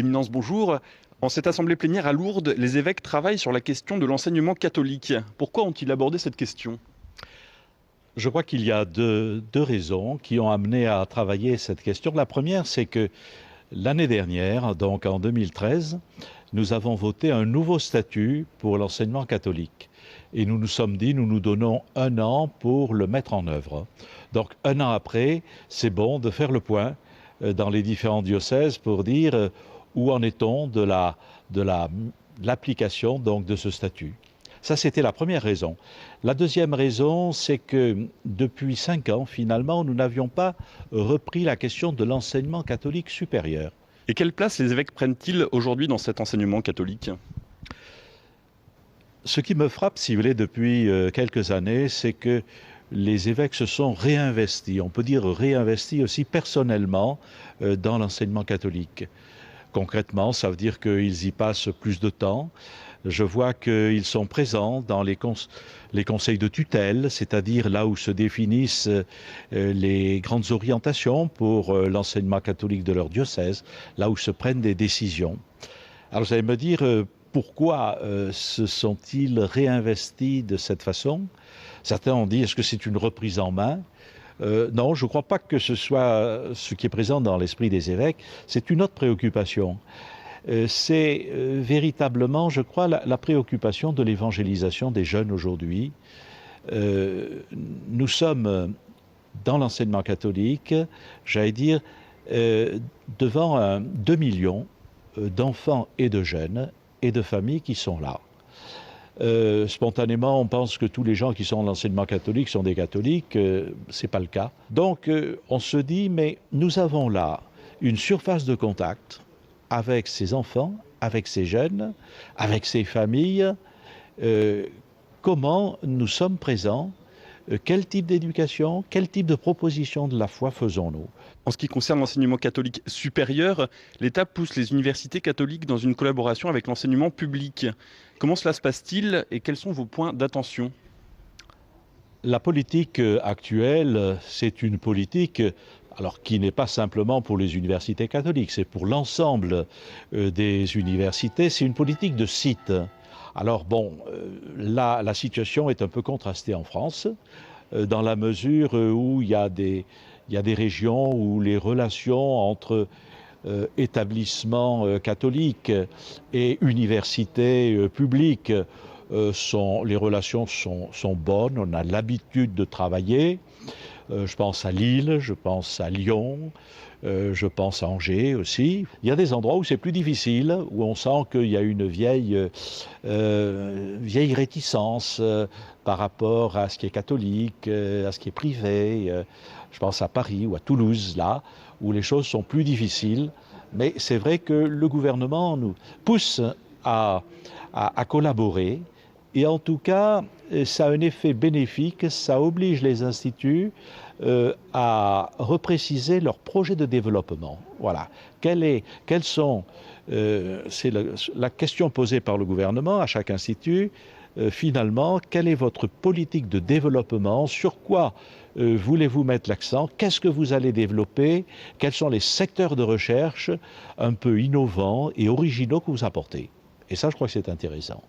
Éminence, bonjour. En cette assemblée plénière à Lourdes, les évêques travaillent sur la question de l'enseignement catholique. Pourquoi ont-ils abordé cette question? Je crois qu'il y a deux raisons qui ont amené à travailler cette question. La première, c'est que l'année dernière, donc en 2013, nous avons voté un nouveau statut pour l'enseignement catholique. Et nous nous sommes dit, nous nous donnons un an pour le mettre en œuvre. Donc un an après, c'est bon de faire le point dans les différents diocèses pour dire où en est-on de l'application donc de ce statut. Ça, c'était la première raison. La deuxième raison, c'est que depuis 5 ans, finalement, nous n'avions pas repris la question de l'enseignement catholique supérieur. Et quelle place les évêques prennent-ils aujourd'hui dans cet enseignement catholique? Ce qui me frappe, si vous voulez, depuis quelques années, c'est que les évêques se sont réinvestis, on peut dire réinvestis aussi personnellement dans l'enseignement catholique. Concrètement, ça veut dire qu'ils y passent plus de temps. Je vois qu'ils sont présents dans les conseils de tutelle, c'est-à-dire là où se définissent les grandes orientations pour l'enseignement catholique de leur diocèse, là où se prennent des décisions. Alors vous allez me dire, pourquoi se sont-ils réinvestis de cette façon? Certains ont dit, est-ce que c'est une reprise en main? Non, je ne crois pas que ce soit ce qui est présent dans l'esprit des évêques. C'est une autre préoccupation. C'est véritablement, je crois, la préoccupation de l'évangélisation des jeunes aujourd'hui. Nous sommes dans l'enseignement catholique, j'allais dire, devant 2 millions d'enfants et de jeunes et de familles qui sont là. Spontanément, on pense que tous les gens qui sont dans l'enseignement catholique sont des catholiques. C'est pas le cas. Donc, on se dit, mais nous avons là une surface de contact avec ces enfants, avec ces jeunes, avec ces familles. Comment nous sommes présents? Quel type d'éducation, quel type de proposition de la foi faisons-nous? En ce qui concerne l'enseignement catholique supérieur, l'État pousse les universités catholiques dans une collaboration avec l'enseignement public. Comment cela se passe-t-il et quels sont vos points d'attention? La politique actuelle, c'est une politique alors qui n'est pas simplement pour les universités catholiques, c'est pour l'ensemble des universités, c'est une politique de site. Alors bon, là, la situation est un peu contrastée en France, dans la mesure où il y a des régions où les relations entre établissements catholiques et universités publiques, les relations sont bonnes, on a l'habitude de travailler. Je pense à Lille, je pense à Lyon, je pense à Angers aussi. Il y a des endroits où c'est plus difficile, où on sent qu'il y a une vieille réticence par rapport à ce qui est catholique, à ce qui est privé. Je pense à Paris ou à Toulouse, là, où les choses sont plus difficiles. Mais c'est vrai que le gouvernement nous pousse à collaborer. Et en tout cas, ça a un effet bénéfique, ça oblige les instituts à repréciser leurs projets de développement. Voilà. C'est la question posée par le gouvernement à chaque institut. Finalement, quelle est votre politique de développement? Sur quoi voulez-vous mettre l'accent? Qu'est-ce que vous allez développer? Quels sont les secteurs de recherche un peu innovants et originaux que vous apportez? Et ça, je crois que c'est intéressant.